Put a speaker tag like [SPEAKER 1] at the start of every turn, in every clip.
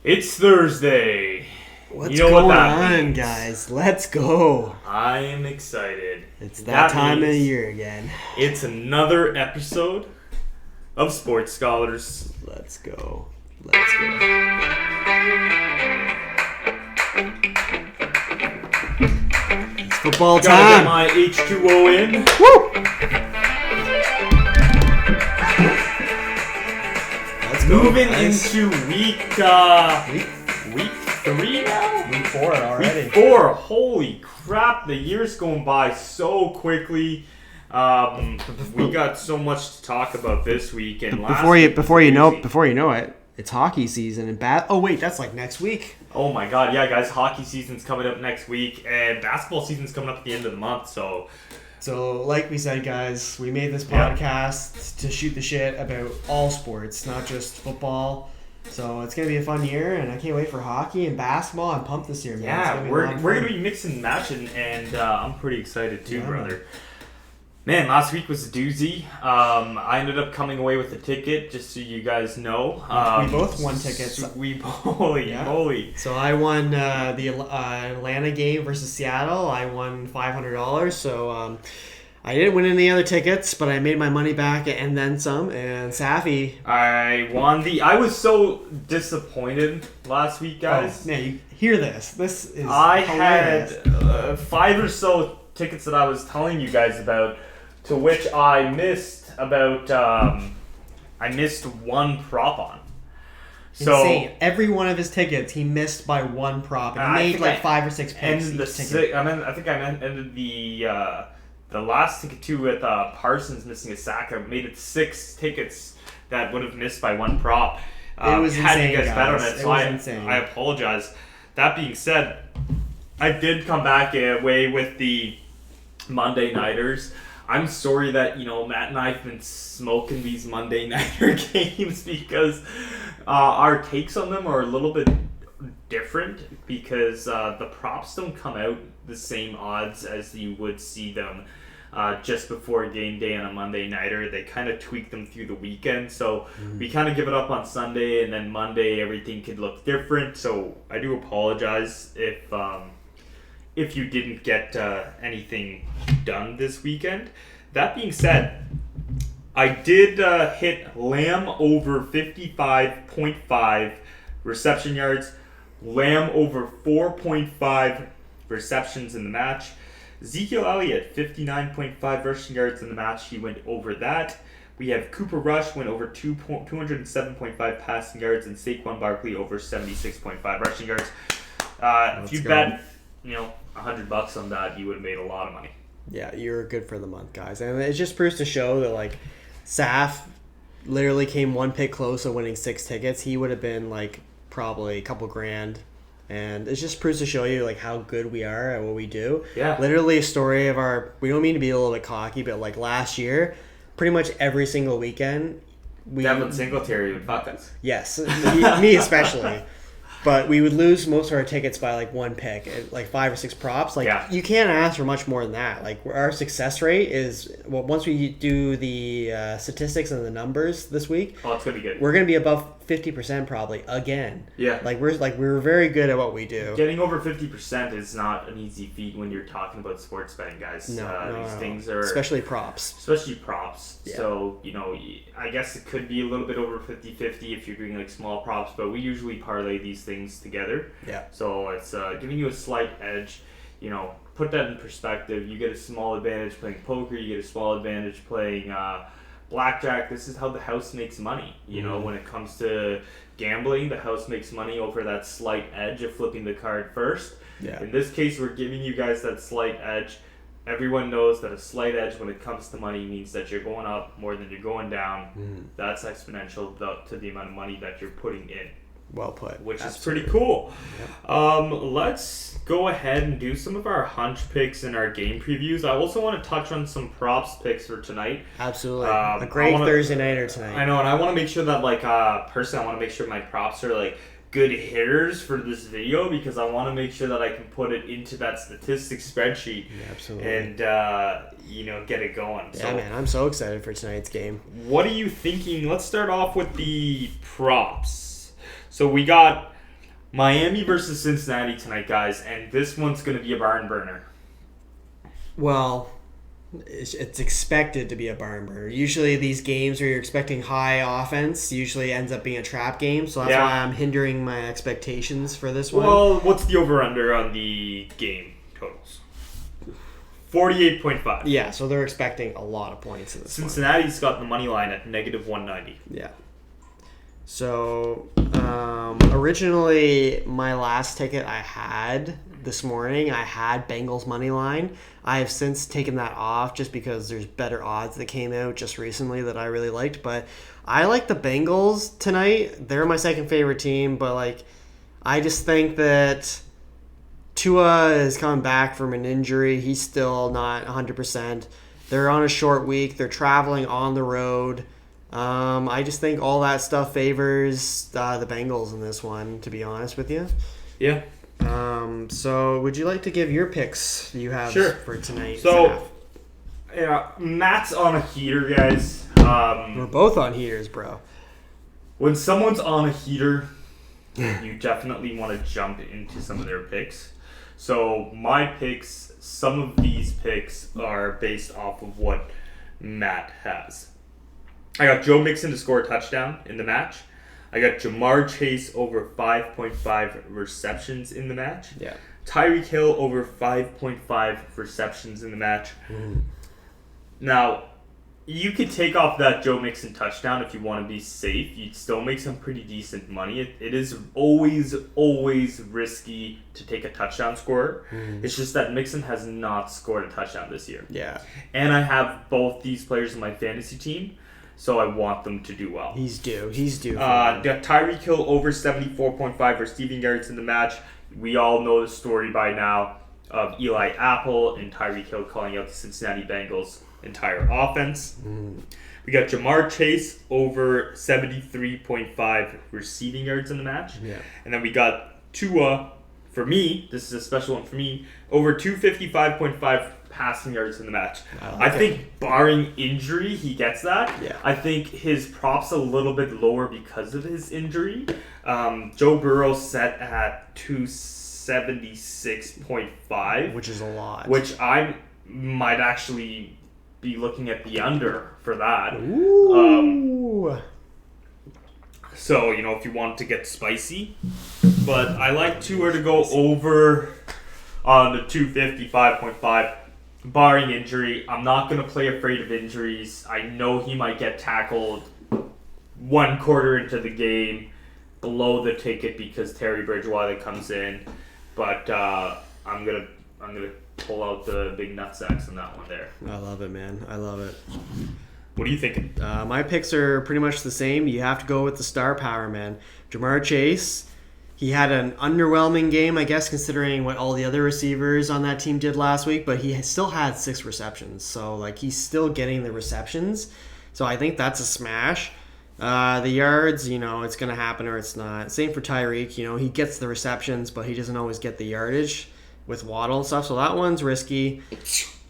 [SPEAKER 1] It's Thursday.
[SPEAKER 2] What's
[SPEAKER 1] You know what
[SPEAKER 2] going
[SPEAKER 1] that
[SPEAKER 2] on,
[SPEAKER 1] means.
[SPEAKER 2] guys? Let's go.
[SPEAKER 1] I am excited.
[SPEAKER 2] It's that time of the
[SPEAKER 1] means
[SPEAKER 2] year again.
[SPEAKER 1] It's another episode of Sports Scholars.
[SPEAKER 2] Let's go. Let's go. It's football
[SPEAKER 1] Gotta get
[SPEAKER 2] time.
[SPEAKER 1] my H2O in.
[SPEAKER 2] Woo! Let's go.
[SPEAKER 1] Moving
[SPEAKER 2] guys.
[SPEAKER 1] into week 3 now?
[SPEAKER 2] Week 4 already.
[SPEAKER 1] Week 4. Holy crap, the year's going by so quickly. We got so much to talk about this week and last week
[SPEAKER 2] Before you
[SPEAKER 1] was crazy.
[SPEAKER 2] know it, it's hockey season and Oh wait, that's like next week.
[SPEAKER 1] Oh my god, yeah guys, hockey season's coming up next week and basketball season's coming up at the end of the month, so
[SPEAKER 2] like we said, guys, we made this
[SPEAKER 1] Yeah.
[SPEAKER 2] podcast to shoot the shit about all sports, not just football. So it's gonna be a fun year, and I can't wait for hockey and basketball. I'm pumped this year, man. It's
[SPEAKER 1] yeah,
[SPEAKER 2] gonna be a
[SPEAKER 1] we're
[SPEAKER 2] lot of
[SPEAKER 1] gonna
[SPEAKER 2] fun.
[SPEAKER 1] be mixing and matching, and I'm pretty excited too,
[SPEAKER 2] Yeah.
[SPEAKER 1] brother. Man, last week was a doozy. I ended up coming away with a ticket, just so you guys know.
[SPEAKER 2] We both won tickets.
[SPEAKER 1] Holy
[SPEAKER 2] Yeah.
[SPEAKER 1] moly.
[SPEAKER 2] So I won the Atlanta game versus Seattle. I won $500. So I didn't win any other tickets, but I made my money back and then some. And Safi,
[SPEAKER 1] I was so disappointed last week, guys.
[SPEAKER 2] man, you hear this? This is
[SPEAKER 1] I
[SPEAKER 2] hilarious.
[SPEAKER 1] had 5 or so tickets that I was telling you guys about, to which I missed about I missed one prop on. So
[SPEAKER 2] Insane. Every one of his tickets, he missed by one prop, and he
[SPEAKER 1] I
[SPEAKER 2] made
[SPEAKER 1] think
[SPEAKER 2] like
[SPEAKER 1] I
[SPEAKER 2] 5 or 6 picks
[SPEAKER 1] ended
[SPEAKER 2] each
[SPEAKER 1] the
[SPEAKER 2] ticket.
[SPEAKER 1] I think I ended the last ticket too with Parsons missing a sack. I made it 6 tickets that would have missed by one prop.
[SPEAKER 2] It was
[SPEAKER 1] had
[SPEAKER 2] insane,
[SPEAKER 1] you guys bet on
[SPEAKER 2] guys.
[SPEAKER 1] it,
[SPEAKER 2] It
[SPEAKER 1] so
[SPEAKER 2] was
[SPEAKER 1] I
[SPEAKER 2] insane.
[SPEAKER 1] I apologize. That being said, I did come back away with the Monday Nighters. I'm sorry that, Matt and I have been smoking these Monday Nighter games because our takes on them are a little bit different because the props don't come out the same odds as you would see them just before game day on a Monday Nighter. They kind of tweak them through the weekend, so we kind of give it up on Sunday, and then Monday everything could look different. So I do apologize if you didn't get anything done this weekend. That being said, I did hit Lamb over 55.5 reception yards, Lamb over 4.5 receptions in the match. Ezekiel Elliott, 59.5 rushing yards in the match. He went over that. We have Cooper Rush went over 207.5 passing yards, and Saquon Barkley over 76.5 rushing yards. If you
[SPEAKER 2] go.
[SPEAKER 1] bet, $100 on that, you would have made a lot of money.
[SPEAKER 2] Yeah, you're good for the month, guys. And it just proves to show that, like, Saf literally came one pick close of winning 6 tickets. He would have been, like, probably a couple grand. And it just proves to show you, like, how good we are at what we do.
[SPEAKER 1] Yeah.
[SPEAKER 2] Literally a story of we don't mean to be a little bit cocky, but, like, last year, pretty much every single weekend,
[SPEAKER 1] Devin Singletary would fuck us.
[SPEAKER 2] Yes, me especially. But we would lose most of our tickets by like one pick, like 5 or 6 props. Like You can't ask for much more than that. Like our success rate is once we do the statistics and the numbers this week.
[SPEAKER 1] Oh, it's gonna be good.
[SPEAKER 2] We're gonna be above 50% probably again.
[SPEAKER 1] Yeah.
[SPEAKER 2] We're very good at what we do.
[SPEAKER 1] Getting over 50% is not an easy feat when you're talking about sports betting, guys.
[SPEAKER 2] No,
[SPEAKER 1] These things are
[SPEAKER 2] especially props.
[SPEAKER 1] props.
[SPEAKER 2] Yeah.
[SPEAKER 1] So, I guess it could be a little bit over 50-50 if you're doing like small props, but we usually parlay these things together.
[SPEAKER 2] Yeah.
[SPEAKER 1] So it's giving you a slight edge. Put that in perspective. You get a small advantage playing poker. You get a small advantage playing blackjack. This is how the house makes money. When it comes to gambling, the house makes money over that slight edge of flipping the card first.
[SPEAKER 2] Yeah.
[SPEAKER 1] In this case, we're giving you guys that slight edge. Everyone knows that a slight edge when it comes to money means that you're going up more than you're going down. That's exponential to the amount of money that you're putting in.
[SPEAKER 2] Well put.
[SPEAKER 1] Which
[SPEAKER 2] Absolutely.
[SPEAKER 1] is pretty cool.
[SPEAKER 2] Yep.
[SPEAKER 1] Let's go ahead and do some of our hunch picks and our game previews. I also want to touch on some props picks for tonight.
[SPEAKER 2] Absolutely.
[SPEAKER 1] I
[SPEAKER 2] A great
[SPEAKER 1] wanna-
[SPEAKER 2] Thursday nighter tonight.
[SPEAKER 1] I know, and I want to make sure that, personally, I want to make sure my props are, good hitters for this video because I want to make sure that I can put it into that statistics spreadsheet
[SPEAKER 2] Absolutely.
[SPEAKER 1] and, get it going.
[SPEAKER 2] Yeah, man, I'm so excited for tonight's game.
[SPEAKER 1] What are you thinking? Let's start off with the props. So we got Miami versus Cincinnati tonight, guys, and this one's going to be a barn burner.
[SPEAKER 2] Well, it's expected to be a barn burner. Usually these games where you're expecting high offense usually ends up being a trap game, so that's why I'm hindering my expectations for this one.
[SPEAKER 1] Well, what's the over-under on the game totals? 48.5.
[SPEAKER 2] Yeah, so they're expecting a lot of points in this
[SPEAKER 1] Cincinnati's got the money line at negative 190.
[SPEAKER 2] Yeah. So, originally, my last ticket I had this morning, I had Bengals money line. I have since taken that off just because there's better odds that came out just recently that I really liked. But I like the Bengals tonight. They're my second favorite team, but like, I just think that Tua is coming back from an injury. He's still not 100%. They're on a short week. They're traveling on the road. I just think all that stuff favors the Bengals in this one, to be honest with you.
[SPEAKER 1] Yeah.
[SPEAKER 2] So would you like to give your picks you have for tonight?
[SPEAKER 1] So, yeah, Matt's on a heater, guys.
[SPEAKER 2] We're both on heaters, bro.
[SPEAKER 1] When someone's on a heater, you definitely want to jump into some of their picks. So my picks, some of these picks are based off of what Matt has. I got Joe Mixon to score a touchdown in the match. I got Jamar Chase over 5.5 receptions in the match.
[SPEAKER 2] Yeah.
[SPEAKER 1] Tyreek Hill over 5.5 receptions in the match. Now, you could take off that Joe Mixon touchdown if you want to be safe. You'd still make some pretty decent money. It is always risky to take a touchdown scorer. It's just that Mixon has not scored a touchdown this year.
[SPEAKER 2] Yeah.
[SPEAKER 1] And I have both these players in my fantasy team, so I want them to do well.
[SPEAKER 2] He's due.
[SPEAKER 1] Got Tyreek Hill over 74.5 receiving yards in the match. We all know the story by now of Eli Apple and Tyreek Hill calling out the Cincinnati Bengals' entire offense. We got Jamar Chase over 73.5 receiving yards in the match.
[SPEAKER 2] Yeah.
[SPEAKER 1] And then we got Tua, for me, this is a special one for me, over 255.5 passing yards in the match. I think barring injury, he gets that.
[SPEAKER 2] Yeah.
[SPEAKER 1] I think his prop's a little bit lower because of his injury. Joe Burrow set at 276.5.
[SPEAKER 2] Which is a lot.
[SPEAKER 1] Which I might actually be looking at the under for that.
[SPEAKER 2] Ooh.
[SPEAKER 1] So, if you want to get spicy. But I like Tua to go over on the 255.5. Barring injury, I'm not going to play afraid of injuries. I know he might get tackled one quarter into the game, below the ticket because Terry Bridgewater comes in. But I'm gonna pull out the big nutsacks on that one there.
[SPEAKER 2] I love it, man. I love it.
[SPEAKER 1] What are you thinking?
[SPEAKER 2] My picks are pretty much the same. You have to go with the star power, man. Jamar Chase. He had an underwhelming game, I guess, considering what all the other receivers on that team did last week, but he still had 6 receptions. So, he's still getting the receptions. So, I think that's a smash. The yards, it's going to happen or it's not. Same for Tyreek. He gets the receptions, but he doesn't always get the yardage with Waddle and stuff. So, that one's risky.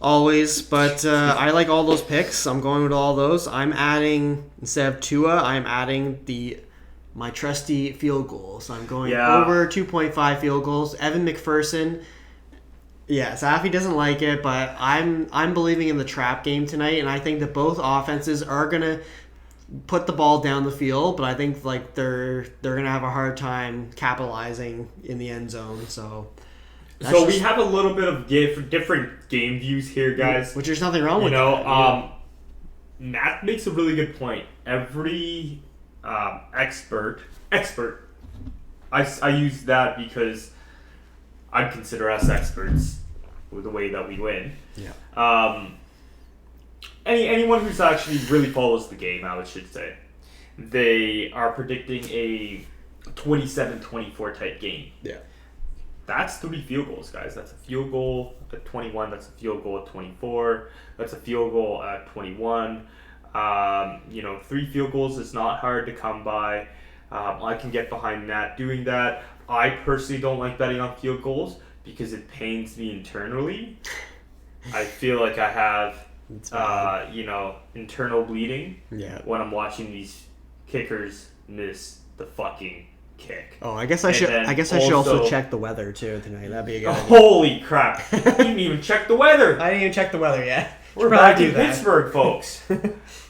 [SPEAKER 2] Always. But I like all those picks. I'm going with all those. I'm adding, instead of Tua, I'm adding my trusty field goals. So I'm going over 2.5 field goals. Evan McPherson. Yeah, Safi doesn't like it, but I'm believing in the trap game tonight, and I think that both offenses are gonna put the ball down the field, but I think they're gonna have a hard time capitalizing in the end zone. So
[SPEAKER 1] we have a little bit of different game views here, guys.
[SPEAKER 2] Which there's nothing wrong with that.
[SPEAKER 1] Matt makes a really good point. Every expert. I use that because I'd consider us experts with the way that we win.
[SPEAKER 2] Yeah.
[SPEAKER 1] Anyone who's actually really follows the game, I should say, they are predicting a 27-24 type game.
[SPEAKER 2] Yeah.
[SPEAKER 1] That's 3 field goals, guys. That's a field goal at 21. That's a field goal at 24. That's a field goal at 21. 3 field goals is not hard to come by. I can get behind Matt doing that. I personally don't like betting on field goals because it pains me internally. I feel like I have, internal bleeding when I'm watching these kickers miss the fucking kick.
[SPEAKER 2] Oh, I guess I should. I guess I should also check the weather too tonight. That'd be a good idea.
[SPEAKER 1] Holy crap! You didn't even check the weather.
[SPEAKER 2] I didn't even check the weather yet.
[SPEAKER 1] We're back in Pittsburgh, folks.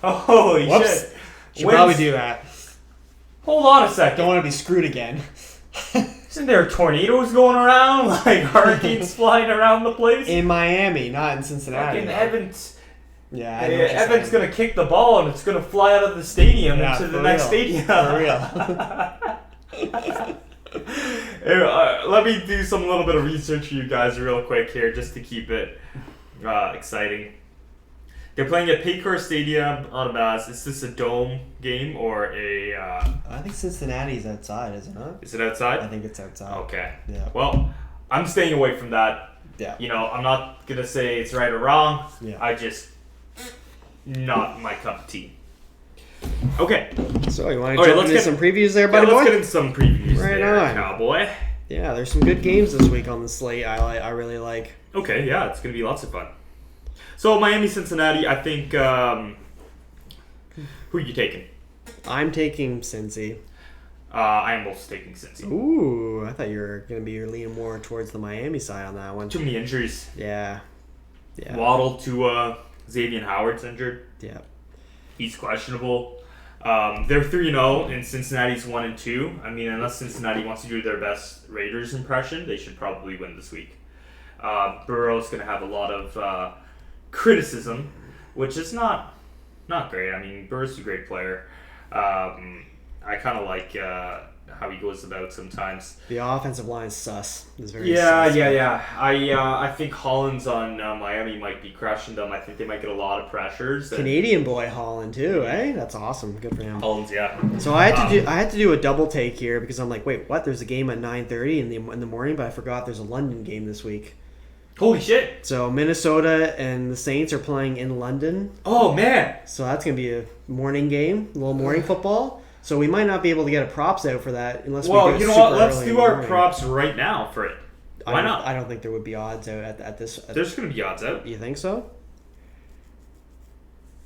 [SPEAKER 1] Holy shit!
[SPEAKER 2] Should probably do that.
[SPEAKER 1] Hold on a second.
[SPEAKER 2] Don't want to be screwed again.
[SPEAKER 1] Isn't there tornadoes going around, like hurricanes flying around the place?
[SPEAKER 2] In Miami, not in Cincinnati.
[SPEAKER 1] Fucking Evans.
[SPEAKER 2] Yeah,
[SPEAKER 1] Evan's gonna kick the ball and it's gonna fly out of the stadium into the next stadium.
[SPEAKER 2] For real.
[SPEAKER 1] Let me do some little bit of research for you guys real quick here, just to keep it exciting. They're playing at Paycor Stadium out of Mass. Is this a dome game or a...
[SPEAKER 2] I think Cincinnati's outside, is it not?
[SPEAKER 1] Is it outside?
[SPEAKER 2] I think it's outside.
[SPEAKER 1] Okay.
[SPEAKER 2] Yeah.
[SPEAKER 1] Well, I'm staying away from that.
[SPEAKER 2] Yeah.
[SPEAKER 1] You know, I'm not going to say it's right or wrong.
[SPEAKER 2] Yeah.
[SPEAKER 1] I just... Not my cup of tea. Okay.
[SPEAKER 2] So, you want to jump into some previews there, buddy boy?
[SPEAKER 1] Let's get into some previews
[SPEAKER 2] right
[SPEAKER 1] there,
[SPEAKER 2] on.
[SPEAKER 1] cowboy.
[SPEAKER 2] Yeah, there's some good games this week on the slate I really like.
[SPEAKER 1] Okay, yeah, it's going to be lots of fun. So, Miami, Cincinnati, I think... who are you taking?
[SPEAKER 2] I'm taking Cincy.
[SPEAKER 1] I am also taking Cincy.
[SPEAKER 2] Ooh, I thought you were going to be leaning more towards the Miami side on that one.
[SPEAKER 1] Too many injuries.
[SPEAKER 2] Yeah.
[SPEAKER 1] Waddle to Xavier Howard's injured.
[SPEAKER 2] Yeah.
[SPEAKER 1] He's questionable. They're 3-0 and Cincinnati's 1-2. I mean, unless Cincinnati wants to do their best Raiders impression, they should probably win this week. Burrow's going to have a lot of criticism, which is not great. I mean, Burrow's a great player. I kind of like how he goes about sometimes.
[SPEAKER 2] The offensive line is sus. It's very
[SPEAKER 1] sus.
[SPEAKER 2] Yeah.
[SPEAKER 1] I think Hollins on Miami might be crushing them. I think they might get a lot of pressures.
[SPEAKER 2] Canadian boy Holland too, eh? That's awesome. Good for him.
[SPEAKER 1] Hollins, yeah.
[SPEAKER 2] So I had to do a double take here because I'm like, wait, what? There's a game at 9:30 in the morning, but I forgot there's a London game this week.
[SPEAKER 1] Holy shit!
[SPEAKER 2] So Minnesota and the Saints are playing in London.
[SPEAKER 1] Oh man!
[SPEAKER 2] So that's gonna be a morning game, a little morning football. So we might not be able to get a props out for that unless we do it super early. Well, you know what?
[SPEAKER 1] Let's do our props right now for it. Why not?
[SPEAKER 2] I don't think there would be odds out at this.
[SPEAKER 1] There's going to be odds out.
[SPEAKER 2] You think so?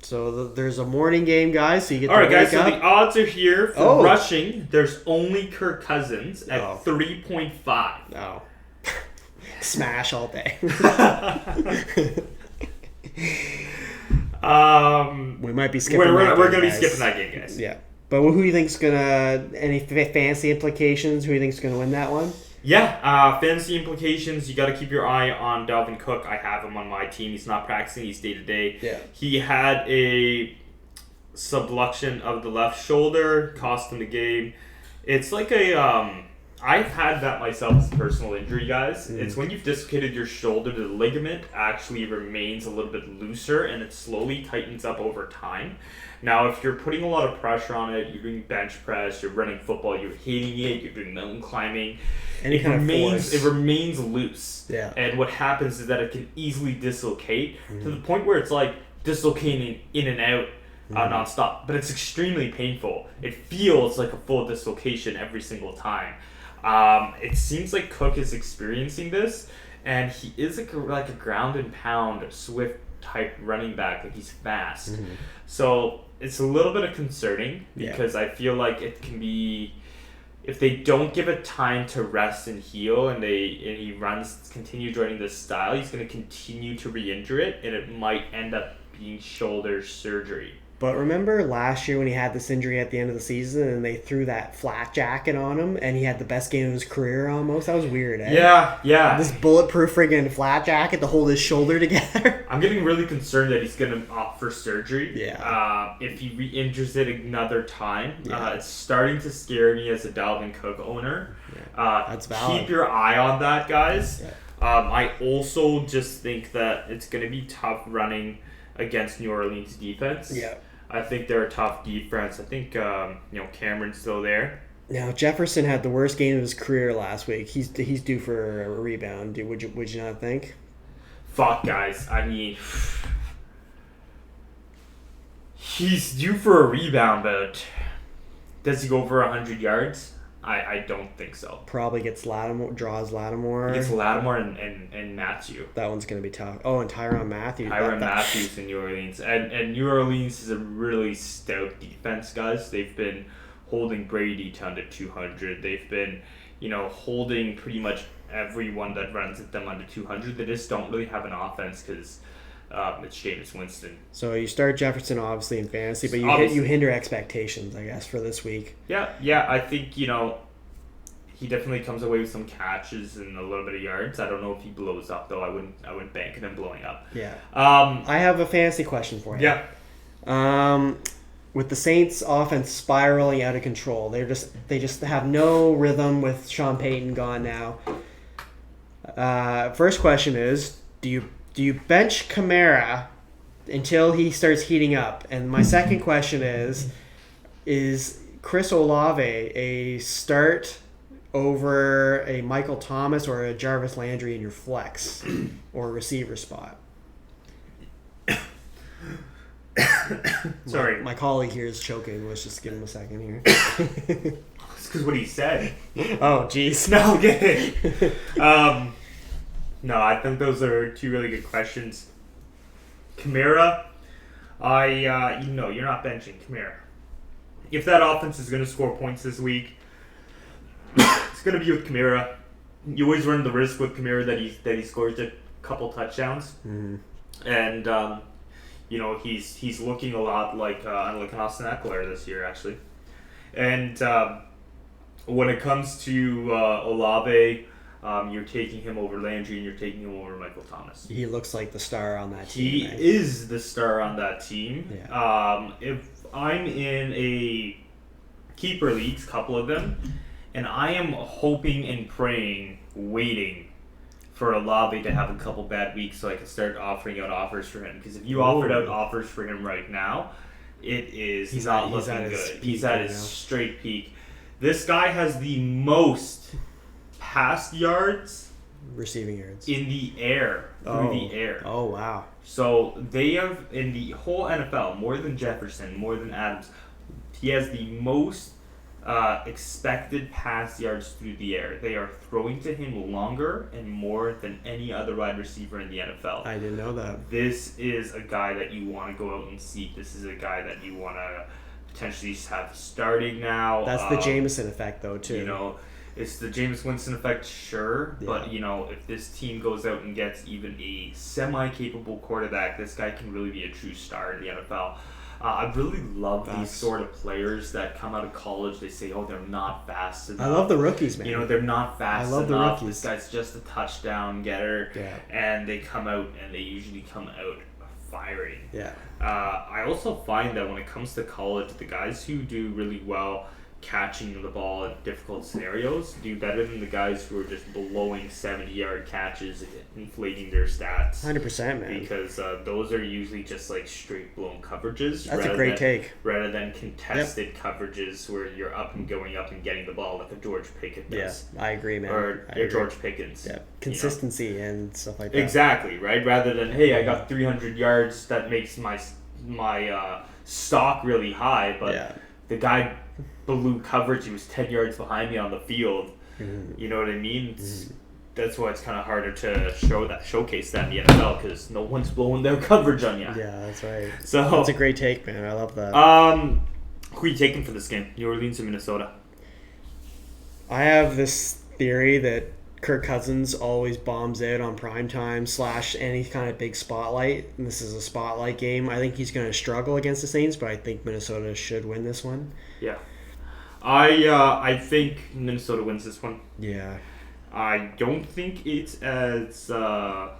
[SPEAKER 2] So there's a morning game, guys. So you get
[SPEAKER 1] all right, guys. So the odds are here for rushing. There's only Kirk Cousins at 3.5.
[SPEAKER 2] Oh, smash all day. We might be skipping.
[SPEAKER 1] We're going to be skipping that game, guys.
[SPEAKER 2] Yeah. But who do you think's gonna any fantasy implications? Who do you think's gonna win that one?
[SPEAKER 1] Yeah, fantasy implications. You got to keep your eye on Dalvin Cook. I have him on my team. He's not practicing. He's day to day.
[SPEAKER 2] Yeah.
[SPEAKER 1] He had a subluxation of the left shoulder, cost him the game. It's like a I've had that myself as a personal injury, guys. It's when you've dislocated your shoulder, the ligament actually remains a little bit looser and it slowly tightens up over time. Now, if you're putting a lot of pressure on it, you're doing bench press, you're running football, you're hitting it, you're doing mountain climbing, it remains loose.
[SPEAKER 2] Yeah.
[SPEAKER 1] And what happens is that it can easily dislocate to the point where it's like dislocating in and out nonstop. But it's extremely painful. It feels like a full dislocation every single time. It seems like Cook is experiencing this, and he is like a ground and pound swift type running back. Like he's fast. So it's a little bit of concerning because I feel like it can be, if they don't give it time to rest and heal, and he continue joining this style, he's going to continue to re-injure it, and it might end up being shoulder surgery.
[SPEAKER 2] But remember last year when he had this injury at the end of the season and they threw that flat jacket on him and he had the best game of his career almost? That was weird, eh?
[SPEAKER 1] Yeah.
[SPEAKER 2] This bulletproof friggin' flat jacket to hold his shoulder together.
[SPEAKER 1] I'm getting really concerned that he's going to opt for surgery.
[SPEAKER 2] Yeah.
[SPEAKER 1] If he re-injures it another time. It's starting to scare me as a Dalvin Cook owner.
[SPEAKER 2] That's valid.
[SPEAKER 1] Keep your eye on that, guys.
[SPEAKER 2] Yeah.
[SPEAKER 1] I also just think that it's going to be tough running against New Orleans defense.
[SPEAKER 2] Yeah.
[SPEAKER 1] I think they're a tough defense. I think Cameron's still there.
[SPEAKER 2] Now Jefferson had the worst game of his career last week. He's due for a rebound. Would you not think?
[SPEAKER 1] Fuck, guys. I mean, he's due for a rebound, but does he go for 100 yards? I don't think so.
[SPEAKER 2] Probably gets draws Lattimore.
[SPEAKER 1] He gets Lattimore and Matthew.
[SPEAKER 2] That one's going to be tough. Oh, and Tyrann Mathieu.
[SPEAKER 1] Matthews in New Orleans. And New Orleans is a really stout defense, guys. They've been holding Brady to under 200. They've been, holding pretty much everyone that runs at them under 200. They just don't really have an offense because it's Jameis Winston.
[SPEAKER 2] So you start Jefferson obviously in fantasy, but you hinder expectations, I guess, for this week.
[SPEAKER 1] Yeah. I think he definitely comes away with some catches and a little bit of yards. I don't know if he blows up though. I wouldn't bank on him blowing up.
[SPEAKER 2] Yeah. I have a fantasy question for you.
[SPEAKER 1] Yeah.
[SPEAKER 2] With the Saints' offense spiraling out of control, they just have no rhythm with Sean Payton gone now. First question is, do you bench Kamara until he starts heating up? And my second question is Chris Olave a start over a Michael Thomas or a Jarvis Landry in your flex or receiver spot?
[SPEAKER 1] Sorry.
[SPEAKER 2] My colleague here is choking. Let's just give him a second here.
[SPEAKER 1] It's because what he said.
[SPEAKER 2] Oh, jeez.
[SPEAKER 1] No, okay. No, I think those are two really good questions. Kamara, you're not benching Kamara. If that offense is going to score points this week, it's going to be with Kamara. You always run the risk with Kamara that he scores a couple touchdowns, and he's looking a lot like Austin Eckler this year actually. And when it comes to Olave, you're taking him over Landry and you're taking him over Michael Thomas.
[SPEAKER 2] He looks like the star on that team.
[SPEAKER 1] He is the star on that team.
[SPEAKER 2] Yeah.
[SPEAKER 1] If I'm in a keeper leagues, couple of them, and I am hoping and praying, waiting for Olave to have a couple bad weeks so I can start offering out offers for him. Because if you offered out offers for him right now, he's not looking good. He's at his straight peak. This guy has the most pass yards,
[SPEAKER 2] receiving yards
[SPEAKER 1] in the air, through the air.
[SPEAKER 2] Oh, wow.
[SPEAKER 1] So they have, in the whole NFL, more than Jefferson, more than Adams, he has the most expected pass yards through the air. They are throwing to him longer and more than any other wide receiver in the NFL.
[SPEAKER 2] I didn't know that.
[SPEAKER 1] This is a guy that you want to go out and seek. This is a guy that you want to potentially have starting now.
[SPEAKER 2] That's the Jameson effect, though, too.
[SPEAKER 1] It's the Jameis Winston effect, sure. Yeah. But, if this team goes out and gets even a semi-capable quarterback, this guy can really be a true star in the NFL. I really love these sort of players that come out of college. They say, they're not fast enough.
[SPEAKER 2] I love the rookies, man.
[SPEAKER 1] They're not fast enough.
[SPEAKER 2] I love the rookies.
[SPEAKER 1] This guy's just a touchdown getter.
[SPEAKER 2] Yeah.
[SPEAKER 1] And they come out, and they usually come out firing.
[SPEAKER 2] Yeah.
[SPEAKER 1] I also find that when it comes to college, the guys who do really well catching the ball in difficult scenarios do better than the guys who are just blowing 70-yard catches, inflating their stats.
[SPEAKER 2] 100%, man.
[SPEAKER 1] Because those are usually just like straight blown coverages.
[SPEAKER 2] That's a great take.
[SPEAKER 1] Rather than contested coverages where you're up and going up and getting the ball like a George Pickens does.
[SPEAKER 2] Yeah, I agree, man.
[SPEAKER 1] Or George Pickens.
[SPEAKER 2] Yeah, consistency and stuff like that.
[SPEAKER 1] Exactly, right? Rather than, hey, I got 300 yards, that makes my stock really high, but the guy blew coverage. He was 10 yards behind me on the field. Mm-hmm. You know what I mean? That's why it's kind of harder to showcase that in the NFL because no one's blowing their coverage on you.
[SPEAKER 2] Yeah, that's right.
[SPEAKER 1] So
[SPEAKER 2] that's a great take, man. I love that.
[SPEAKER 1] Who are you taking for this game? New Orleans or Minnesota?
[SPEAKER 2] I have this theory that Kirk Cousins always bombs out on primetime / any kind of big spotlight. And this is a spotlight game. I think he's going to struggle against the Saints, but I think Minnesota should win this one.
[SPEAKER 1] Yeah. I think Minnesota wins this one.
[SPEAKER 2] Yeah.
[SPEAKER 1] I don't think it's as I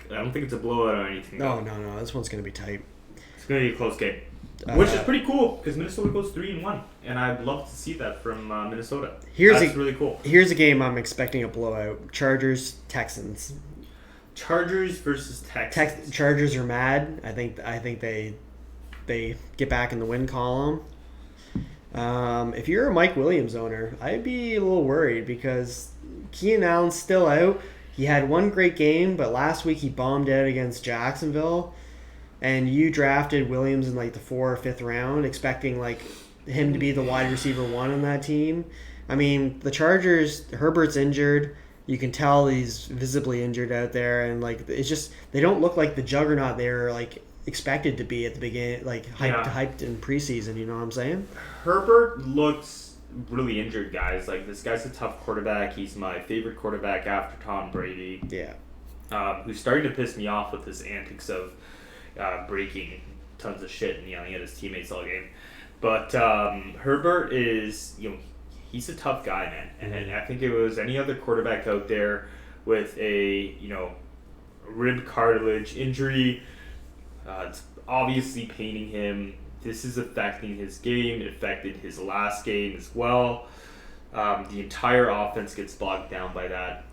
[SPEAKER 1] don't think it's a blowout or anything.
[SPEAKER 2] No. This one's going to be tight.
[SPEAKER 1] It's going to be a close game. Which is pretty cool because Minnesota goes 3-1, and I'd love to see that from Minnesota. That's really cool.
[SPEAKER 2] Here's a game I'm expecting a blowout: Chargers Texans.
[SPEAKER 1] Chargers versus Texans.
[SPEAKER 2] Chargers are mad. I think they get back in the win column. If you're a Mike Williams owner, I'd be a little worried because Keenan Allen's still out. He had one great game, but last week he bombed out against Jacksonville. And you drafted Williams in like the 4th or 5th round, expecting like him to be the wide receiver 1 on that team. I mean, the Chargers, Herbert's injured. You can tell he's visibly injured out there, and like it's just they don't look like the juggernaut they were like expected to be at the beginning, like hyped in preseason. You know what I'm saying?
[SPEAKER 1] Herbert looks really injured, guys. Like, this guy's a tough quarterback. He's my favorite quarterback after Tom Brady.
[SPEAKER 2] Yeah.
[SPEAKER 1] Who's starting to piss me off with his antics of breaking tons of shit and yelling at his teammates all game. But Herbert is, he's a tough guy, man. And I think if it was any other quarterback out there with a, rib cartilage injury, it's obviously paining him. This is affecting his game. It affected his last game as well. The entire offense gets bogged down by that.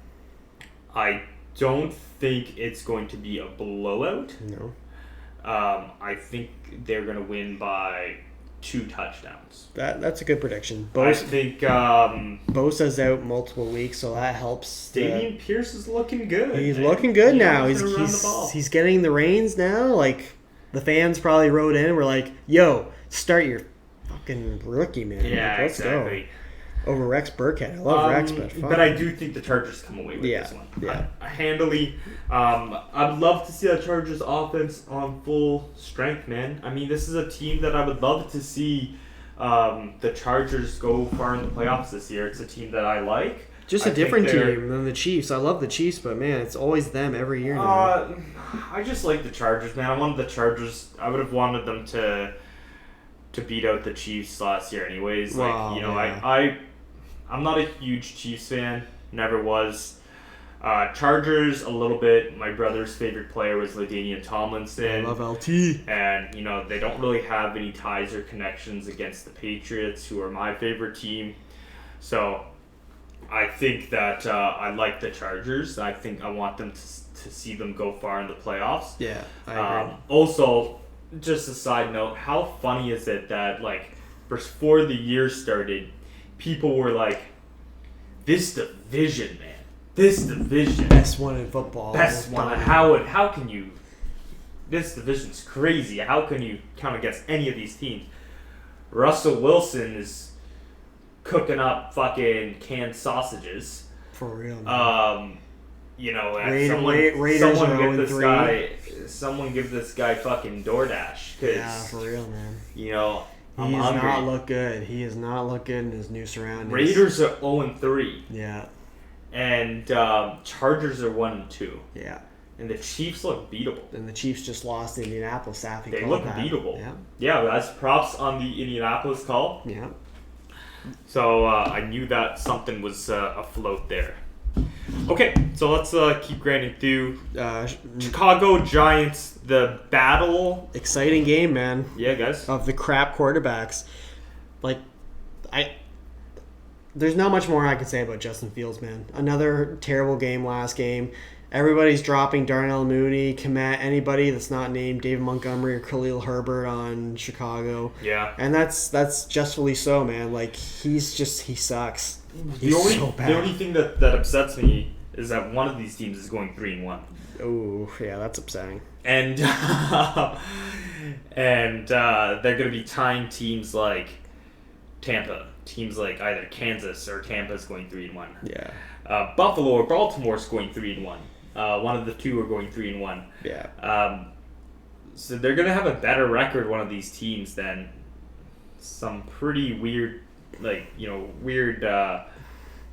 [SPEAKER 1] I don't think it's going to be a blowout.
[SPEAKER 2] No.
[SPEAKER 1] I think they're going to win by 2 touchdowns.
[SPEAKER 2] That's a good prediction.
[SPEAKER 1] I think
[SPEAKER 2] Bosa's out multiple weeks, so that helps.
[SPEAKER 1] Dameon Pierce is looking good.
[SPEAKER 2] He's looking good now. He's getting the reins now. Like, the fans probably wrote in and were like, "Yo, start your fucking rookie, man.
[SPEAKER 1] Yeah,
[SPEAKER 2] let's
[SPEAKER 1] exactly.
[SPEAKER 2] go." Over Rex Burkhead. I love Rex,
[SPEAKER 1] but I do think the Chargers come away with this one.
[SPEAKER 2] Yeah.
[SPEAKER 1] Handily. I'd love to see the Chargers offense on full strength, man. I mean, this is a team that I would love to see the Chargers go far in the playoffs this year. It's a team that I like.
[SPEAKER 2] Just a different team than the Chiefs. I love the Chiefs, but man, it's always them every year now.
[SPEAKER 1] I just like the Chargers, man. I wanted the Chargers. I would have wanted them to beat out the Chiefs last year anyways.
[SPEAKER 2] Wow,
[SPEAKER 1] I'm not a huge Chiefs fan. Never was. Chargers, a little bit. My brother's favorite player was LaDainian Tomlinson.
[SPEAKER 2] I love LT.
[SPEAKER 1] And, they don't really have any ties or connections against the Patriots, who are my favorite team. So, I think that I like the Chargers. I think I want them to see them go far in the playoffs.
[SPEAKER 2] Yeah, I agree.
[SPEAKER 1] Also, just a side note, how funny is it that, before the year started, people were like, this division, man. This division.
[SPEAKER 2] Best one in football.
[SPEAKER 1] Best one. How can you... This division's crazy. How can you count against any of these teams? Russell Wilson is cooking up fucking canned sausages.
[SPEAKER 2] For real, man.
[SPEAKER 1] Someone give this guy fucking DoorDash.
[SPEAKER 2] Yeah, for real, man.
[SPEAKER 1] I'm
[SPEAKER 2] he
[SPEAKER 1] hungry.
[SPEAKER 2] Not look good. He has not look good in his new surroundings.
[SPEAKER 1] Raiders are 0-3.
[SPEAKER 2] Yeah.
[SPEAKER 1] And Chargers are 1-2.
[SPEAKER 2] Yeah.
[SPEAKER 1] And the Chiefs look beatable.
[SPEAKER 2] And the Chiefs just lost to Indianapolis.
[SPEAKER 1] They look beatable.
[SPEAKER 2] Yeah.
[SPEAKER 1] Yeah, that's props on the Indianapolis call.
[SPEAKER 2] Yeah.
[SPEAKER 1] So I knew that something was afloat there. Okay, so let's keep grinding through. Chicago Giants, the battle.
[SPEAKER 2] Exciting game, man.
[SPEAKER 1] Yeah, guys.
[SPEAKER 2] Of the crap quarterbacks. There's not much more I can say about Justin Fields, man. Another terrible game last game. Everybody's dropping Darnell Mooney, Komet, anybody that's not named David Montgomery or Khalil Herbert on Chicago.
[SPEAKER 1] Yeah.
[SPEAKER 2] And that's justly so, man. He sucks. He's so bad.
[SPEAKER 1] The only thing that upsets me is that one of these teams is going 3-1.
[SPEAKER 2] Oh, yeah, that's upsetting.
[SPEAKER 1] And they're going to be tying teams like Tampa. Teams like either Kansas or Tampa's going 3-1.
[SPEAKER 2] Yeah.
[SPEAKER 1] Buffalo or Baltimore's going 3-1. One of the two are going 3-1.
[SPEAKER 2] Yeah.
[SPEAKER 1] So they're going to have a better record, one of these teams, than some pretty weird,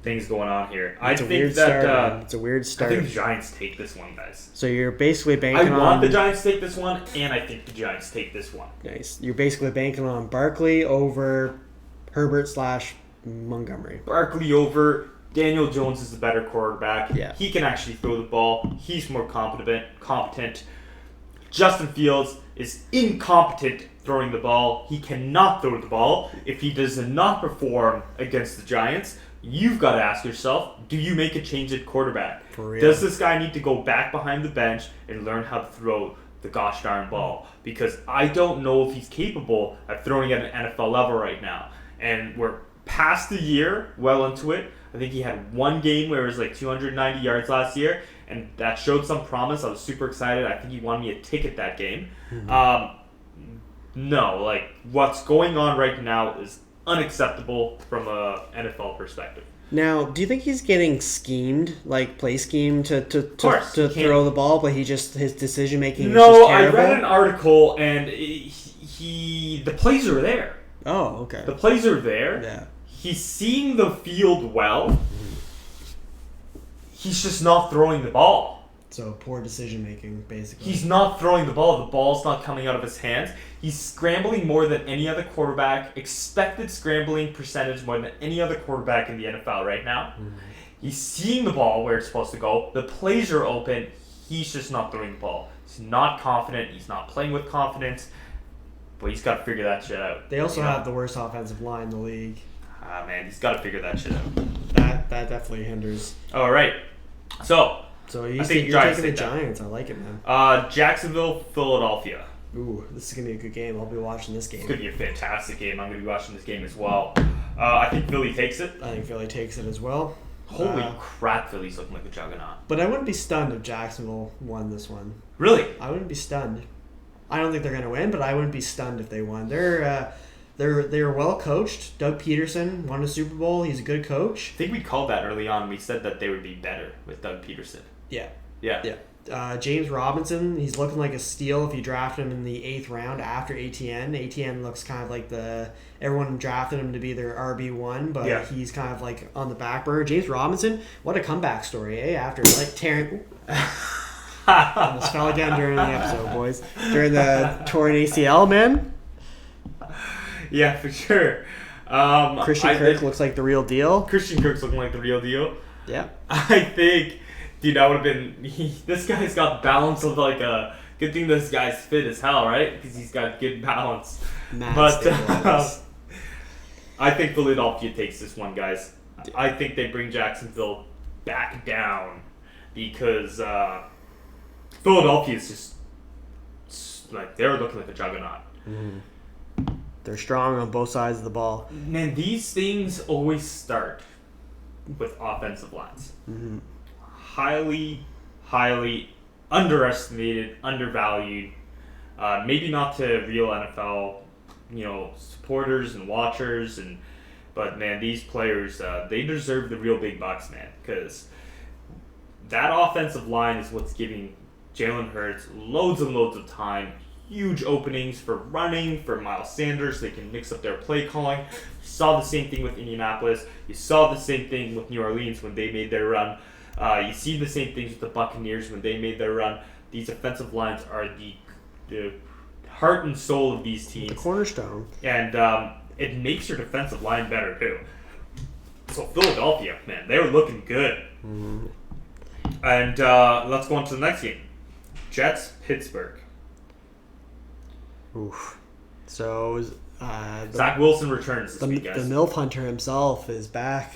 [SPEAKER 1] things going on here.
[SPEAKER 2] It's a weird start.
[SPEAKER 1] I think the Giants take this one, guys.
[SPEAKER 2] So you're basically banking on...
[SPEAKER 1] I want the Giants to take this one, and I think the Giants take this one.
[SPEAKER 2] Nice. You're basically banking on Barkley over Herbert / Montgomery.
[SPEAKER 1] Barkley over... Daniel Jones is the better quarterback.
[SPEAKER 2] Yeah.
[SPEAKER 1] He can actually throw the ball. He's more competent. Justin Fields is incompetent throwing the ball. He cannot throw the ball. If he does not perform against the Giants, you've got to ask yourself, do you make a change at quarterback?
[SPEAKER 2] For real.
[SPEAKER 1] Does this guy need to go back behind the bench and learn how to throw the gosh darn ball? Because I don't know if he's capable of throwing at an NFL level right now. And we're past the year, well into it. I think he had one game where it was 290 yards last year, and that showed some promise. I was super excited. I think he wanted me a ticket that game.
[SPEAKER 2] Mm-hmm.
[SPEAKER 1] No, what's going on right now is unacceptable from a NFL perspective.
[SPEAKER 2] Now, do you think he's getting schemed, like play schemed to
[SPEAKER 1] course,
[SPEAKER 2] throw the ball, but his decision making is
[SPEAKER 1] No,
[SPEAKER 2] just terrible?
[SPEAKER 1] I read an article and the plays are there.
[SPEAKER 2] Oh, okay.
[SPEAKER 1] The plays are there.
[SPEAKER 2] Yeah.
[SPEAKER 1] He's seeing the field well. He's just not throwing the ball.
[SPEAKER 2] So poor decision making, basically.
[SPEAKER 1] He's not throwing the ball. The ball's not coming out of his hands. He's scrambling more than any other quarterback. Expected scrambling percentage more than any other quarterback in the NFL right now. Mm-hmm. He's seeing the ball where it's supposed to go. The plays are open. He's just not throwing the ball. He's not confident. He's not playing with confidence. But he's got to figure that shit out.
[SPEAKER 2] They also have the worst offensive line in the league.
[SPEAKER 1] Ah, man, he's got to figure that shit out.
[SPEAKER 2] That definitely hinders.
[SPEAKER 1] All right. So
[SPEAKER 2] you're taking the Giants. I like it, man.
[SPEAKER 1] Jacksonville, Philadelphia.
[SPEAKER 2] Ooh, this is going to be a good game. I'll be watching this game.
[SPEAKER 1] It's going to be a fantastic game. I'm going to be watching this game as well. I think Philly takes it.
[SPEAKER 2] I think Philly takes it as well.
[SPEAKER 1] Holy crap, Philly's looking like a juggernaut.
[SPEAKER 2] But I wouldn't be stunned if Jacksonville won this one.
[SPEAKER 1] Really?
[SPEAKER 2] I wouldn't be stunned. I don't think they're going to win, but I wouldn't be stunned if they won. They're well coached. Doug Peterson won a Super Bowl. He's a good coach.
[SPEAKER 1] I think we called that early on. We said that they would be better with Doug Peterson.
[SPEAKER 2] Yeah.
[SPEAKER 1] Yeah.
[SPEAKER 2] James Robinson, he's looking like a steal if you draft him in the 8th round after ATN. ATN looks kind of like everyone drafted him to be their RB1, but he's kind of like on the back burner. James Robinson, what a comeback story, eh? After like tearing... Almost fell again during the episode, boys. During the torn ACL, man.
[SPEAKER 1] Yeah, for sure.
[SPEAKER 2] Christian Kirk looks like the real deal.
[SPEAKER 1] Christian Kirk's looking like the real deal.
[SPEAKER 2] Yeah.
[SPEAKER 1] I think, dude, that would have been... this guy's got balance of like a... Good thing this guy's fit as hell, right? Because he's got good balance. But I think Philadelphia takes this one, guys. I think they bring Jacksonville back down because Philadelphia is just like they're looking like a juggernaut.
[SPEAKER 2] Mm-hmm. They're strong on both sides of the ball.
[SPEAKER 1] Man, these things always start with offensive lines.
[SPEAKER 2] Mm-hmm.
[SPEAKER 1] Highly, highly underestimated, undervalued. Maybe not to real NFL, supporters and watchers, but man, these players they deserve the real big bucks, man, because that offensive line is what's giving Jalen Hurts loads and loads of time. Huge openings for running, for Miles Sanders. They can mix up their play calling. You saw the same thing with Indianapolis. You saw the same thing with New Orleans when they made their run. You see the same things with the Buccaneers when they made their run. These offensive lines are the heart and soul of these teams.
[SPEAKER 2] The cornerstone.
[SPEAKER 1] And it makes your defensive line better, too. So Philadelphia, man, they were looking good.
[SPEAKER 2] Mm-hmm.
[SPEAKER 1] And let's go on to the next game. Jets, Pittsburgh.
[SPEAKER 2] Oof. So
[SPEAKER 1] Zach Wilson returns this week, guys.
[SPEAKER 2] The MILF Hunter himself is back.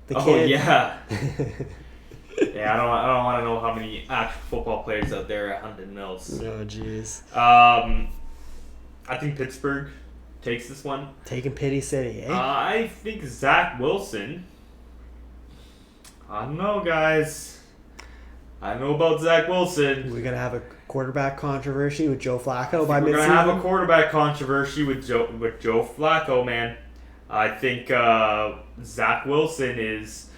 [SPEAKER 2] The
[SPEAKER 1] kid. Oh, yeah. Yeah, I don't want to know how many actual football players out there at Huntington Mills.
[SPEAKER 2] Oh, jeez.
[SPEAKER 1] I think Pittsburgh takes this one.
[SPEAKER 2] Taking Pity City, eh?
[SPEAKER 1] I think Zach Wilson. I don't know, guys. I know about Zach Wilson.
[SPEAKER 2] We're gonna have a quarterback controversy with Joe Flacco by midseason.
[SPEAKER 1] We're gonna have a quarterback controversy with Joe Flacco, man. I think Zach Wilson is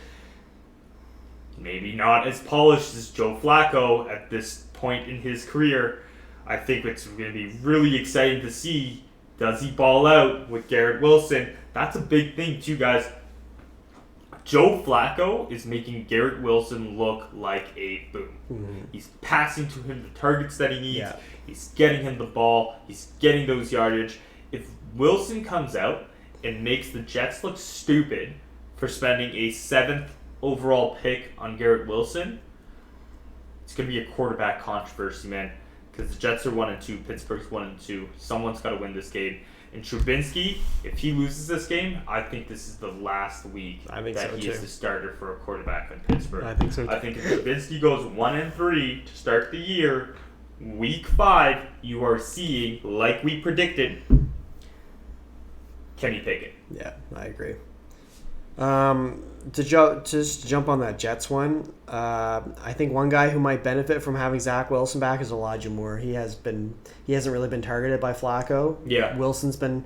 [SPEAKER 1] maybe not as polished as Joe Flacco at this point in his career. I think it's going to be really exciting to see. Does he ball out with Garrett Wilson? That's a big thing too, guys. Joe Flacco is making Garrett Wilson look like a boom.
[SPEAKER 2] Mm-hmm.
[SPEAKER 1] He's passing to him the targets that he needs.
[SPEAKER 2] Yeah.
[SPEAKER 1] He's getting him the ball. He's getting those yardage. If Wilson comes out and makes the Jets look stupid for spending a 7th overall pick on Garrett Wilson, it's going to be a quarterback controversy, man. Because the Jets are 1-2, Pittsburgh's 1-2. Someone's got to win this game. And Trubinsky, if he loses this game, I think this is the last week he is the starter for a quarterback in Pittsburgh.
[SPEAKER 2] I think so too.
[SPEAKER 1] I think if Trubinsky goes 1-3 to start the year, week 5, you are seeing, like we predicted, Kenny Pickett.
[SPEAKER 2] Yeah, I agree. To jump on that Jets one, I think one guy who might benefit from having Zach Wilson back is Elijah Moore. He hasn't really been targeted by Flacco.
[SPEAKER 1] Yeah.
[SPEAKER 2] Wilson's been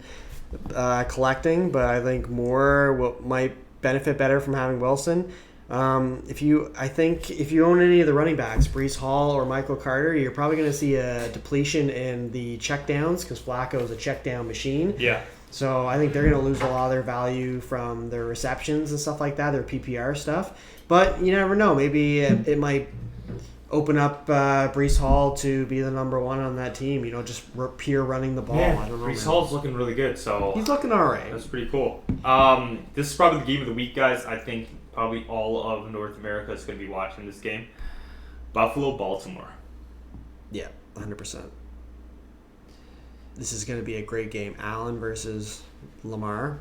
[SPEAKER 2] collecting, but I think more might benefit better from having Wilson. If you own any of the running backs, Breece Hall or Michael Carter, you're probably going to see a depletion in the checkdowns because Flacco is a checkdown machine.
[SPEAKER 1] Yeah.
[SPEAKER 2] So I think they're going to lose a lot of their value from their receptions and stuff like that, their PPR stuff. But you never know. Maybe it might open up Breece Hall to be the number one on that team. Just pure running the ball.
[SPEAKER 1] Yeah,
[SPEAKER 2] I don't know.
[SPEAKER 1] Breece Hall's looking really good. So
[SPEAKER 2] he's looking all right.
[SPEAKER 1] That's pretty cool. This is probably the game of the week, guys. I think probably all of North America is going to be watching this game. Buffalo, Baltimore.
[SPEAKER 2] Yeah, 100%. This is going to be a great game. Allen versus Lamar.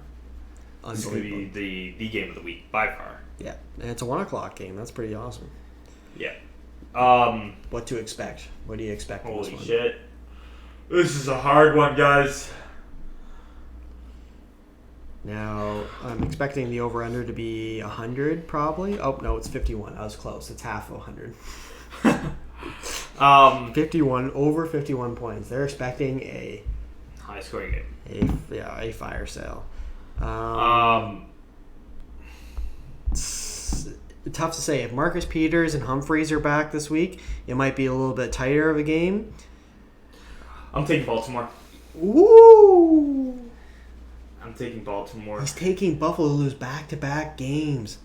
[SPEAKER 1] This is going to be the game of the week, by far.
[SPEAKER 2] Yeah, and it's a 1 o'clock game. That's pretty awesome.
[SPEAKER 1] Yeah.
[SPEAKER 2] What to expect? What do you expect?
[SPEAKER 1] Holy shit. This is a hard one, guys.
[SPEAKER 2] Now, I'm expecting the over-under to be 100, probably. Oh, no, it's 51. I was close. It's half of 100. 51, over 51 points. They're expecting a
[SPEAKER 1] high-scoring game.
[SPEAKER 2] A fire sale. It's tough to say. If Marcus Peters and Humphreys are back this week, it might be a little bit tighter of a game.
[SPEAKER 1] I'm taking Baltimore.
[SPEAKER 2] Woo!
[SPEAKER 1] I'm taking Baltimore.
[SPEAKER 2] He's taking Buffalo to lose back-to-back games.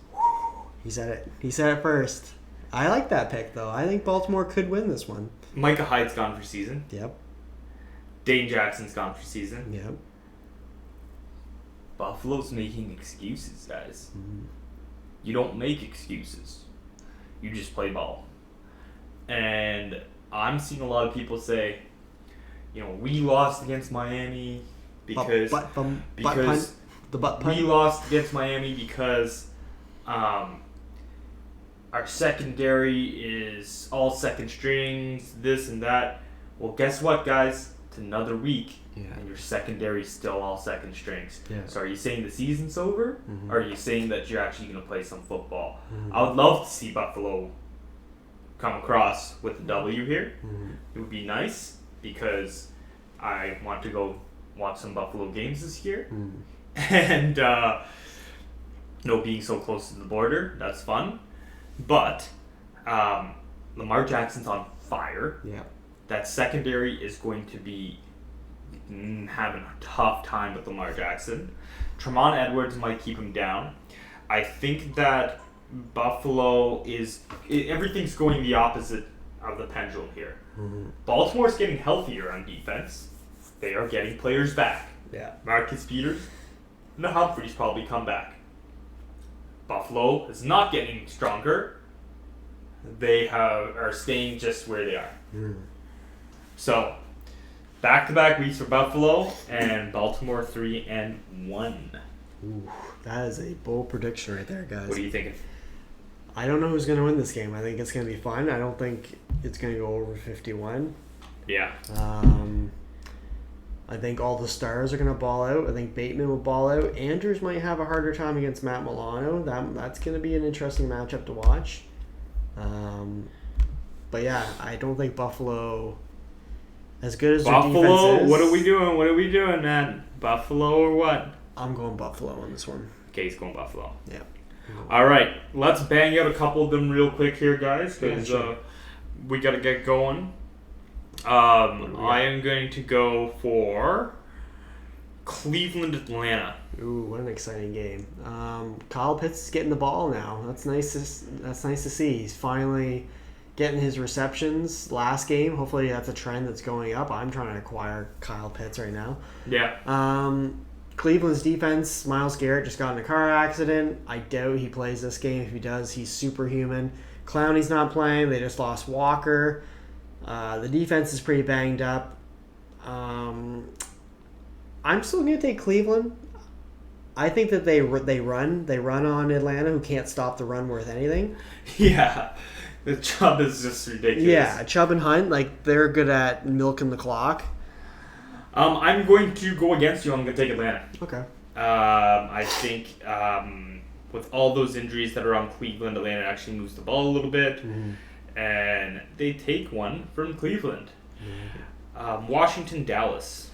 [SPEAKER 2] He said it. He said it first. I like that pick, though. I think Baltimore could win this one.
[SPEAKER 1] Micah Hyde's gone for season.
[SPEAKER 2] Yep.
[SPEAKER 1] Dane Jackson's gone for season.
[SPEAKER 2] Yep.
[SPEAKER 1] Buffalo's making excuses, guys.
[SPEAKER 2] Mm.
[SPEAKER 1] You don't make excuses. You just play ball. And I'm seeing a lot of people say, we lost against Miami because we lost against Miami because our secondary is all second strings, this and that. Well, guess what, guys? It's another week, and your secondary is still all second strings.
[SPEAKER 2] Yeah.
[SPEAKER 1] So are you saying the season's over,
[SPEAKER 2] Mm-hmm.
[SPEAKER 1] or are you saying that you're actually going to play some football?
[SPEAKER 2] Mm-hmm.
[SPEAKER 1] I would love to see Buffalo come across with a W here.
[SPEAKER 2] Mm-hmm.
[SPEAKER 1] It would be nice because I want to go watch some Buffalo games this year.
[SPEAKER 2] Mm-hmm.
[SPEAKER 1] And being so close to the border, that's fun. But Lamar Jackson's on fire.
[SPEAKER 2] Yeah.
[SPEAKER 1] That secondary is going to be having a tough time with Lamar Jackson. Tremont Edwards might keep him down. I think that Buffalo everything's going the opposite of the pendulum here.
[SPEAKER 2] Mm-hmm.
[SPEAKER 1] Baltimore's getting healthier on defense. They are getting players back.
[SPEAKER 2] Yeah.
[SPEAKER 1] Marcus Peters and Humphreys probably come back. Buffalo is not getting stronger. They are staying just where they are.
[SPEAKER 2] Mm.
[SPEAKER 1] So, back-to-back weeks for Buffalo and Baltimore 3-1.
[SPEAKER 2] Ooh, that is a bold prediction right there, guys.
[SPEAKER 1] What are you thinking?
[SPEAKER 2] I don't know who's going to win this game. I think it's going to be fun. I don't think it's going to go over 51.
[SPEAKER 1] Yeah.
[SPEAKER 2] I think all the stars are going to ball out. I think Bateman will ball out. Andrews might have a harder time against Matt Milano. That's going to be an interesting matchup to watch. But yeah, I don't think Buffalo, as good as their defense is.
[SPEAKER 1] What are we doing? What are we doing, man? Buffalo or what?
[SPEAKER 2] I'm going Buffalo on this one.
[SPEAKER 1] Okay, he's going Buffalo.
[SPEAKER 2] Yeah.
[SPEAKER 1] All right, let's bang out a couple of them real quick here, guys, because we got to get going. I am going to go for Cleveland, Atlanta.
[SPEAKER 2] Ooh, what an exciting game! Kyle Pitts is getting the ball now. That's nice to see. He's finally getting his receptions. Last game, hopefully that's a trend that's going up. I'm trying to acquire Kyle Pitts right now.
[SPEAKER 1] Yeah.
[SPEAKER 2] Cleveland's defense, Myles Garrett just got in a car accident. I doubt he plays this game. If he does, he's superhuman. Clowney's not playing. They just lost Walker. The defense is pretty banged up. I'm still going to take Cleveland. I think that they run on Atlanta, who can't stop the run worth anything.
[SPEAKER 1] Yeah. The Chubb is just ridiculous.
[SPEAKER 2] Yeah, Chubb and Hunt, they're good at milking the clock.
[SPEAKER 1] I'm going to go against you. I'm going to take Atlanta.
[SPEAKER 2] Okay.
[SPEAKER 1] I think with all those injuries that are on Cleveland, Atlanta actually moves the ball a little bit. Mm-hmm. And they take one from Cleveland. Mm-hmm. Washington, Dallas.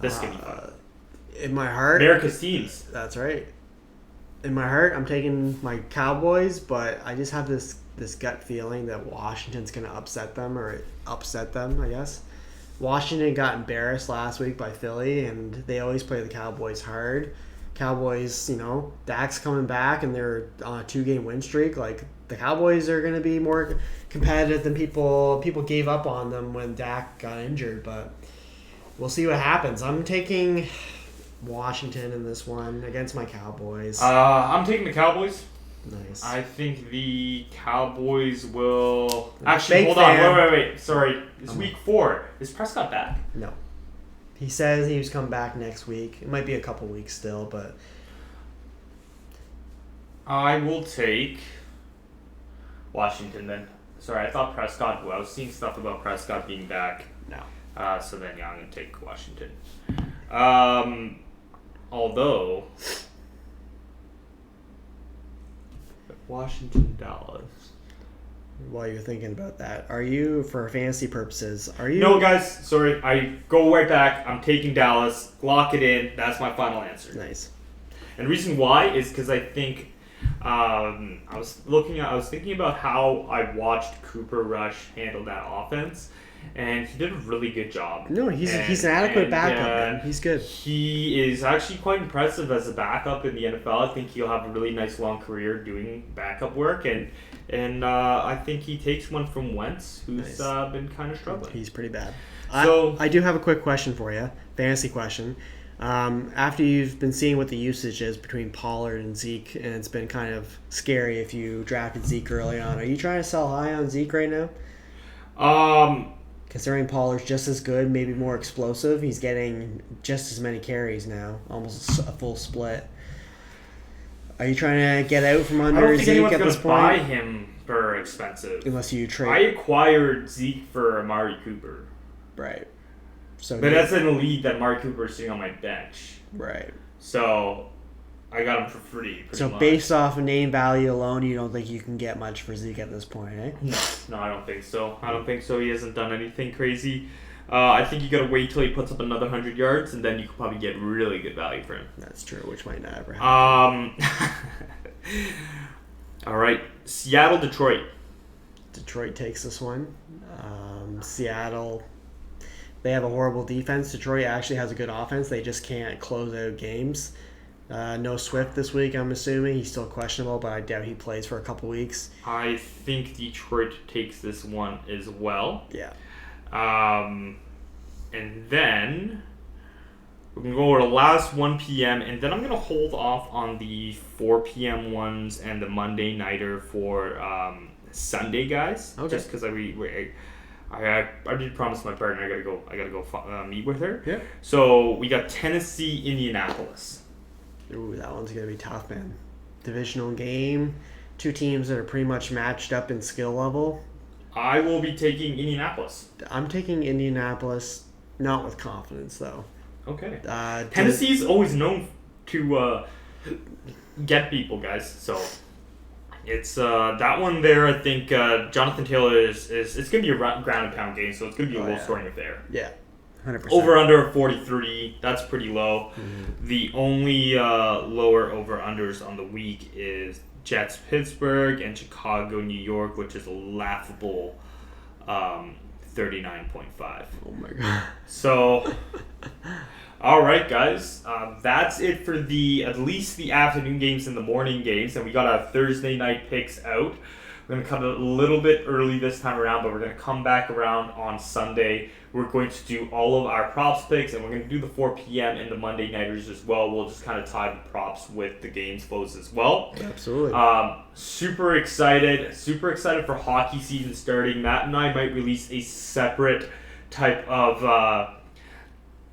[SPEAKER 1] This can be fun.
[SPEAKER 2] In my heart,
[SPEAKER 1] America's teams.
[SPEAKER 2] That's right. In my heart, I'm taking my Cowboys, but I just have this gut feeling that Washington's going to upset them, I guess. Washington got embarrassed last week by Philly, and they always play the Cowboys hard. Cowboys, Dak's coming back, and they're on a 2-game win streak. Like, the Cowboys are going to be more competitive than people gave up on them when Dak got injured, but we'll see what happens. I'm taking Washington in this one against my Cowboys.
[SPEAKER 1] I'm taking the Cowboys.
[SPEAKER 2] Nice.
[SPEAKER 1] I think the Cowboys will...
[SPEAKER 2] Actually,
[SPEAKER 1] hold on. Wait. Sorry. It's week 4. Is Prescott back?
[SPEAKER 2] No. He says he was coming back next week. It might be a couple weeks still, but...
[SPEAKER 1] I will take Washington then. Sorry, I thought Prescott... I was seeing stuff about Prescott being back.
[SPEAKER 2] No.
[SPEAKER 1] So then, I'm going to take Washington. Although... Washington, Dallas.
[SPEAKER 2] While you're thinking about that, are you, for fantasy purposes,
[SPEAKER 1] No, guys, sorry. I go right back. I'm taking Dallas. Lock it in. That's my final answer.
[SPEAKER 2] Nice.
[SPEAKER 1] And the reason why is because I think I was thinking about how I watched Cooper Rush handle that offense, and he did a really good job.
[SPEAKER 2] No, he's an adequate backup, man. He's good.
[SPEAKER 1] He is actually quite impressive as a backup in the NFL. I think he'll have a really nice long career doing backup work, and I think he takes one from Wentz, who's been kind of struggling.
[SPEAKER 2] He's pretty bad.
[SPEAKER 1] So
[SPEAKER 2] I do have a quick question for you, fantasy question. After you've been seeing what the usage is between Pollard and Zeke, and it's been kind of scary if you drafted Zeke early on, are you trying to sell high on Zeke right now? Considering Pollard's just as good, maybe more explosive, he's getting just as many carries now, almost a full split. Are you trying to get out from under Zeke at this point?
[SPEAKER 1] I don't think anyone's going to buy him for expensive.
[SPEAKER 2] Unless you trade.
[SPEAKER 1] I acquired Zeke for Amari Cooper.
[SPEAKER 2] Right.
[SPEAKER 1] But that's in a league that Amari Cooper is sitting on my bench.
[SPEAKER 2] Right.
[SPEAKER 1] So I got him for free.
[SPEAKER 2] So much. Based off of name value alone, you don't think you can get much for Zeke at this point, eh?
[SPEAKER 1] No, I don't think so. He hasn't done anything crazy. I think you got to wait till he puts up another 100 yards, and then you could probably get really good value for him.
[SPEAKER 2] That's true, which might not ever happen.
[SPEAKER 1] All right, Seattle, Detroit.
[SPEAKER 2] Detroit takes this one. Seattle, they have a horrible defense. Detroit actually has a good offense. They just can't close out games. No Swift this week, I'm assuming. He's still questionable, but I doubt he plays for a couple weeks.
[SPEAKER 1] I think Detroit takes this one as well.
[SPEAKER 2] Yeah.
[SPEAKER 1] And then we're going to go over the last 1 p.m., and then I'm going to hold off on the 4 p.m. ones and the Monday nighter for Sunday, guys.
[SPEAKER 2] Okay.
[SPEAKER 1] Just because I did promise my partner I gotta go meet with her.
[SPEAKER 2] Yeah.
[SPEAKER 1] So we got Tennessee, Indianapolis.
[SPEAKER 2] Ooh, that one's going to be tough, man. Divisional game. 2 teams that are pretty much matched up in skill level.
[SPEAKER 1] I will be taking Indianapolis.
[SPEAKER 2] I'm taking Indianapolis, not with confidence, though.
[SPEAKER 1] Okay. Tennessee's always known to get people, guys. So it's that one there. I think Jonathan Taylor is it's going to be a ground and pound game, so it's going to be a low-scoring affair.
[SPEAKER 2] Yeah. 100%.
[SPEAKER 1] Over under 43, that's pretty low.
[SPEAKER 2] Mm-hmm.
[SPEAKER 1] The only lower over unders on the week is Jets Pittsburgh and Chicago New York, which is a laughable 39.5.
[SPEAKER 2] Oh my god.
[SPEAKER 1] So all right, guys, that's it for at least the afternoon games and the morning games, and we got our Thursday night picks out. We're going to cut it a little bit early this time around, but we're going to come back around on Sunday. We're going to do all of our props picks, and we're going to do the 4 p.m. and the Monday nighters as well. We'll just kind of tie the props with the games flows as well.
[SPEAKER 2] Absolutely.
[SPEAKER 1] Super excited for hockey season starting. Matt and I might release a separate type of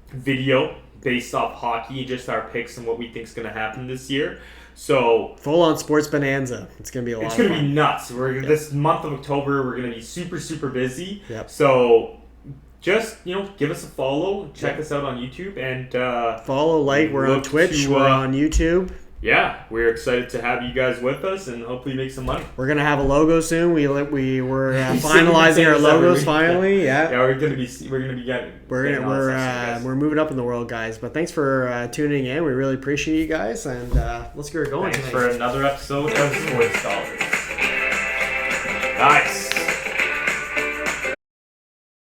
[SPEAKER 1] video based off hockey, just our picks and what we think is going to happen this year. So
[SPEAKER 2] full on sports bonanza. It's gonna be a lot.
[SPEAKER 1] It's gonna be nuts. This month of October, we're gonna be super, super busy.
[SPEAKER 2] Yep.
[SPEAKER 1] So just give us a follow. Check us out on YouTube and
[SPEAKER 2] follow. We're on Twitch. We're on YouTube.
[SPEAKER 1] yeah, we're excited to have you guys with us and hopefully make some money.
[SPEAKER 2] We're gonna have a logo soon. We were finalizing our logos finally. Yeah.
[SPEAKER 1] Yeah, we're gonna be getting.
[SPEAKER 2] We're moving up in the world, guys. But thanks for tuning in. We really appreciate you guys, and let's get her going.
[SPEAKER 1] Thanks for another episode of Sports Dollars. Nice.